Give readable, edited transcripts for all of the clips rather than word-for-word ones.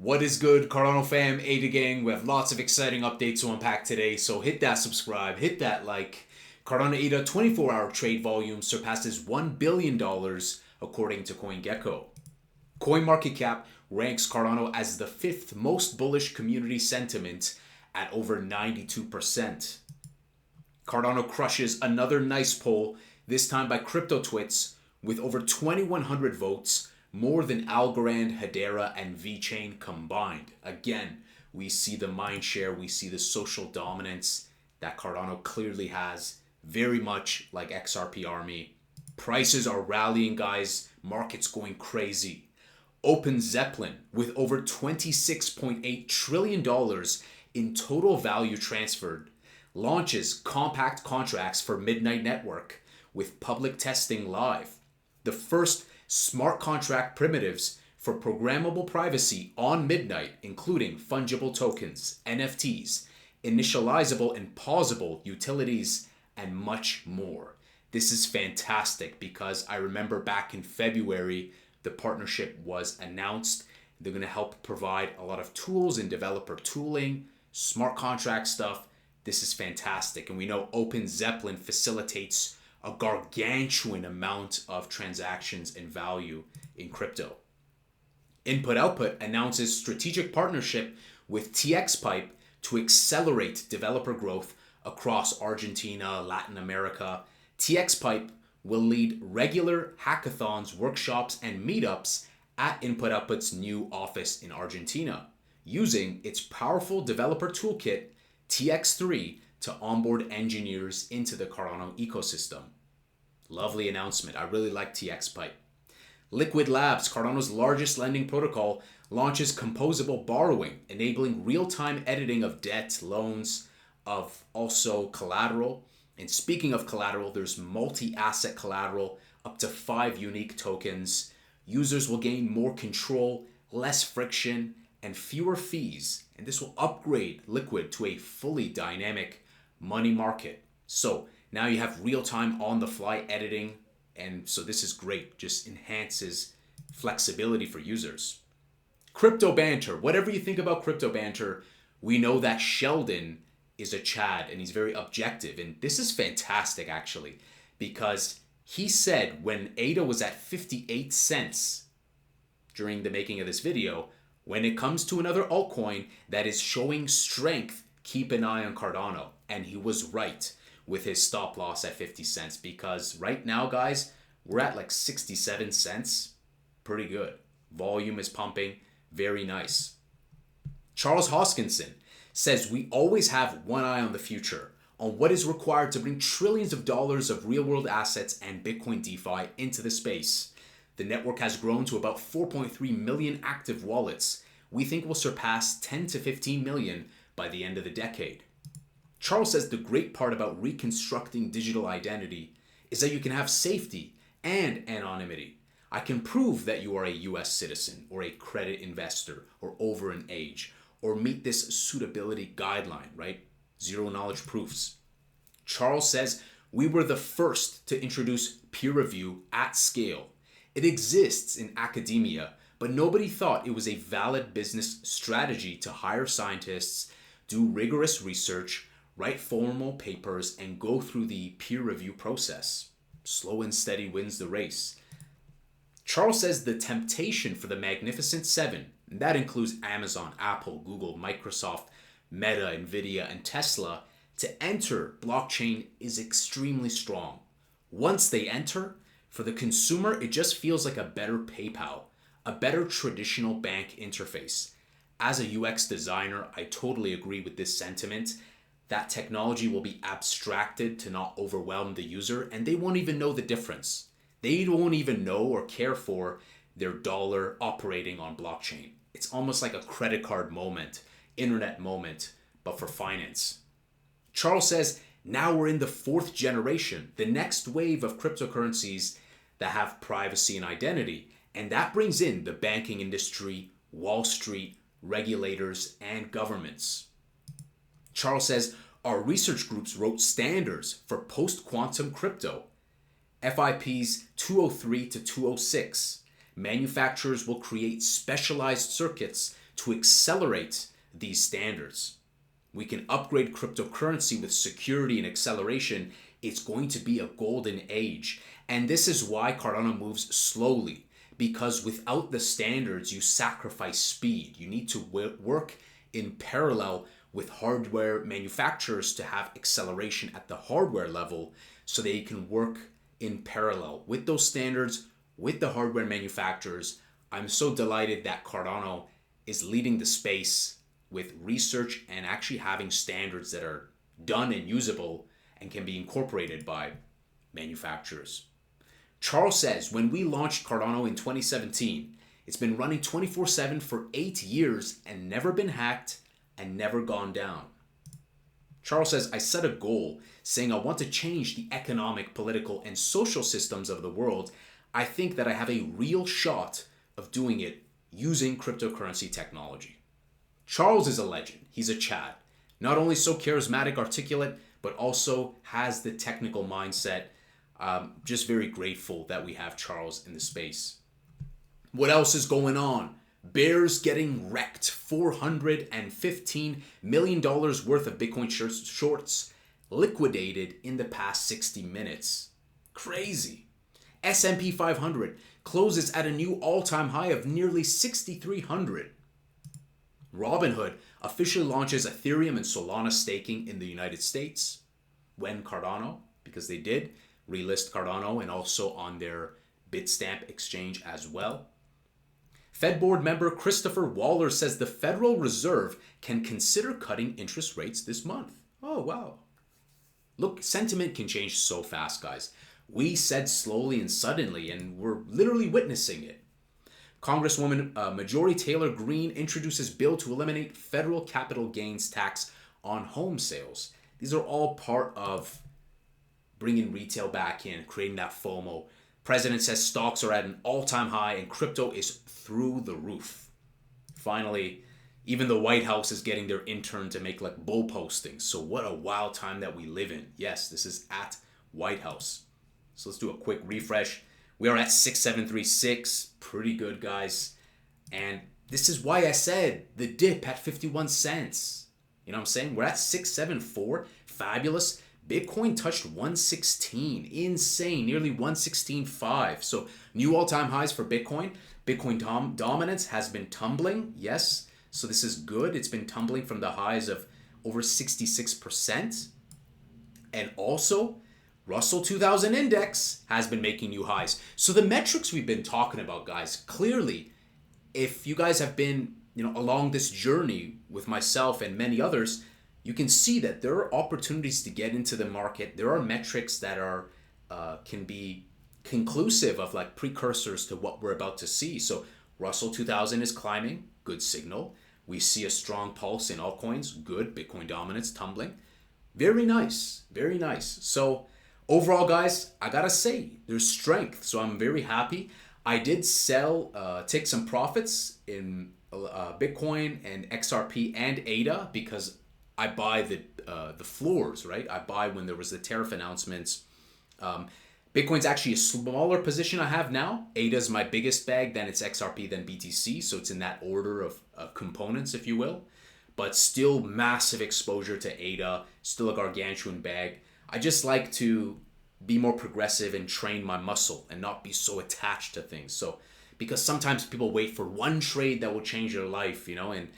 What is good, Cardano fam, Ada gang? We have lots of exciting updates to unpack today, so hit that subscribe, hit that like. Cardano ADA 24-hour trade volume surpasses $1 billion dollars according to CoinGecko. CoinMarketCap ranks Cardano as the fifth most bullish community sentiment at over 92%. Cardano crushes another nice poll, this time by CryptoTwits, with over 2,100 votes, more than Algorand, Hedera, and VeChain combined. Again, we see the mind share, we see the social dominance that Cardano clearly has, very much like XRP Army. Prices are rallying, guys. Market's going crazy. Open Zeppelin, with over $26.8 trillion in total value transferred, launches compact contracts for Midnight Network with public testing live. The first smart contract primitives for programmable privacy on Midnight, including fungible tokens, NFTs, initializable and pausable utilities, and much more. This is fantastic because I remember back in February, the partnership was announced. They're going to help provide a lot of tools and developer tooling, smart contract stuff. This is fantastic. And we know Open Zeppelin facilitates a gargantuan amount of transactions and value in crypto. Input Output announces strategic partnership with TXPipe to accelerate developer growth across Argentina, Latin America. TXPipe will lead regular hackathons, workshops, and meetups at Input Output's new office in Argentina, using its powerful developer toolkit, TX3, to onboard engineers into the Cardano ecosystem. Lovely announcement. I really like TXPipe. Liquid Labs, Cardano's largest lending protocol, launches composable borrowing, enabling real-time editing of debt, loans, of also collateral. And speaking of collateral, there's multi-asset collateral, up to 5 unique tokens. Users will gain more control, less friction, and fewer fees. And this will upgrade Liquid to a fully dynamic money market. So now you have real-time on-the-fly editing. And so this is great. Just enhances flexibility for users. Crypto banter. Whatever you think about crypto banter, we know that Sheldon is a Chad and he's very objective. And this is fantastic, actually, because he said when ADA was at 58 cents during the making of this video, when it comes to another altcoin that is showing strength, keep an eye on Cardano. And he was right with his stop loss at 50 cents because right now, guys, we're at like 67 cents. Pretty good. Volume is pumping. Very nice. Charles Hoskinson says we always have one eye on the future, on what is required to bring trillions of dollars of real-world assets and Bitcoin DeFi into the space. The network has grown to about 4.3 million active wallets. We think we'll surpass 10 to 15 million by the end of the decade. Charles says the great part about reconstructing digital identity is that you can have safety and anonymity. I can prove that you are a US citizen or a credit investor or over an age or meet this suitability guideline, right? Zero knowledge proofs. Charles says we were the first to introduce peer review at scale. It exists in academia, but nobody thought it was a valid business strategy to hire scientists, do rigorous research, write formal papers, and go through the peer review process. Slow and steady wins the race. Charles says the temptation for the Magnificent Seven, and that includes Amazon, Apple, Google, Microsoft, Meta, Nvidia, and Tesla, to enter blockchain is extremely strong. Once they enter, for the consumer, it just feels like a better PayPal, a better traditional bank interface. As a UX designer, I totally agree with this sentiment. That technology will be abstracted to not overwhelm the user, and they won't even know the difference. They won't even know or care for their dollar operating on blockchain. It's almost like a credit card moment, internet moment, but for finance. Charles says, now we're in the 4th generation, the next wave of cryptocurrencies that have privacy and identity. And that brings in the banking industry, Wall Street, regulators, and governments. Charles says, our research groups wrote standards for post-quantum crypto, FIPs 203 to 206. Manufacturers will create specialized circuits to accelerate these standards. We can upgrade cryptocurrency with security and acceleration. It's going to be a golden age. And this is why Cardano moves slowly, because without the standards, you sacrifice speed. You need to work in parallel with hardware manufacturers to have acceleration at the hardware level so they can work in parallel with those standards, with the hardware manufacturers. I'm so delighted that Cardano is leading the space with research and actually having standards that are done and usable and can be incorporated by manufacturers. Charles says, when we launched Cardano in 2017, it's been running 24/7 for 8 years and never been hacked and never gone down. Charles says, I set a goal saying I want to change the economic, political, and social systems of the world. I think that I have a real shot of doing it using cryptocurrency technology. Charles is a legend. He's a Chad. Not only so charismatic, articulate, but also has the technical mindset. Just very grateful that we have Charles in the space. What else is going on? Bears getting wrecked. $415 million worth of Bitcoin shorts liquidated in the past 60 minutes. Crazy. S&P 500 closes at a new all-time high of nearly 6,300. Robinhood officially launches Ethereum and Solana staking in the United States. When Cardano, because they did relist Cardano and also on their Bitstamp exchange as well. Fed board member Christopher Waller says the Federal Reserve can consider cutting interest rates this month. Oh, wow. Look, sentiment can change so fast, guys. We said slowly and suddenly, and we're literally witnessing it. Congresswoman Marjorie Taylor Greene introduces bill to eliminate federal capital gains tax on home sales. These are all part of bringing retail back in, creating that FOMO. President says stocks are at an all-time high and crypto is through the roof. Finally, even the White House is getting their intern to make like bull postings. So what a wild time that we live in. Yes, this is at White House. So let's do a quick refresh. We are at 6736. Pretty good, guys. And this is why I said the dip at 51 cents. You know what I'm saying? We're at 674. Fabulous. Bitcoin touched 116. Insane. Nearly 116.5. So new all-time highs for Bitcoin. Bitcoin dominance has been tumbling. Yes. So this is good. It's been tumbling from the highs of over 66%. And also, Russell 2000 index has been making new highs. So the metrics we've been talking about, guys, clearly, if you guys have been, along this journey with myself and many others, you can see that there are opportunities to get into the market. There are metrics that are can be conclusive of like precursors to what we're about to see. So Russell 2000 is climbing, good signal. We see a strong pulse in altcoins, good. Bitcoin dominance tumbling. Very nice, very nice. So overall, guys, I gotta say, there's strength. So I'm very happy. I did sell, take some profits in Bitcoin and XRP and ADA because I buy the floors, right? I buy when there was the tariff announcements. Bitcoin's actually a smaller position I have now. ADA's my biggest bag, then it's XRP, then BTC. So it's in that order of components, if you will. But still massive exposure to ADA, still a gargantuan bag. I just like to be more progressive and train my muscle and not be so attached to things. So, because sometimes people wait for one trade that will change their life, and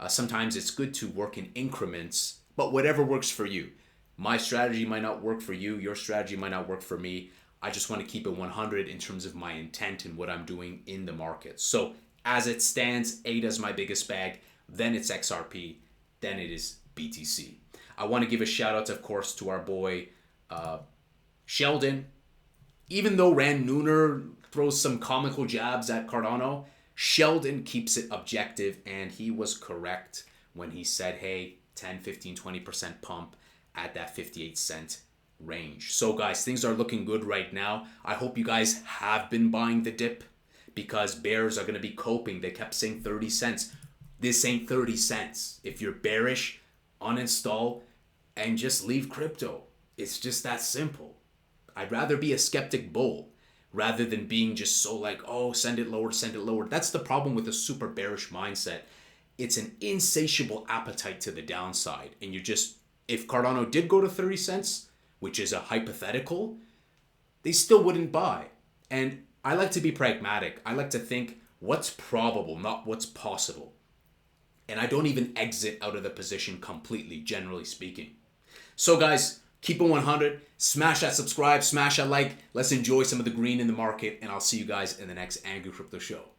sometimes it's good to work in increments, but whatever works for you. My strategy might not work for you. Your strategy might not work for me. I just want to keep it 100 in terms of my intent and what I'm doing in the market. So as it stands, ADA is my biggest bag. Then it's XRP. Then it is BTC. I want to give a shout out, of course, to our boy Sheldon. Even though Rand Nooner throws some comical jabs at Cardano, Sheldon keeps it objective, and he was correct when he said, hey, 10, 15, 20% pump at that 58 cent range. So guys, things are looking good right now. I hope you guys have been buying the dip because bears are going to be coping. They kept saying 30 cents. This ain't 30 cents. If you're bearish, uninstall and just leave crypto. It's just that simple. I'd rather be a skeptic bull rather than being just so like, oh, send it lower, send it lower. That's the problem with a super bearish mindset. it's an insatiable appetite to the downside. And if Cardano did go to 30 cents, which is a hypothetical, they still wouldn't buy. And I like to be pragmatic. I like to think what's probable, not what's possible. And I don't even exit out of the position completely, generally speaking. So guys, keep it 100. Smash that subscribe, smash that like. Let's enjoy some of the green in the market. And I'll see you guys in the next Angry Crypto Show.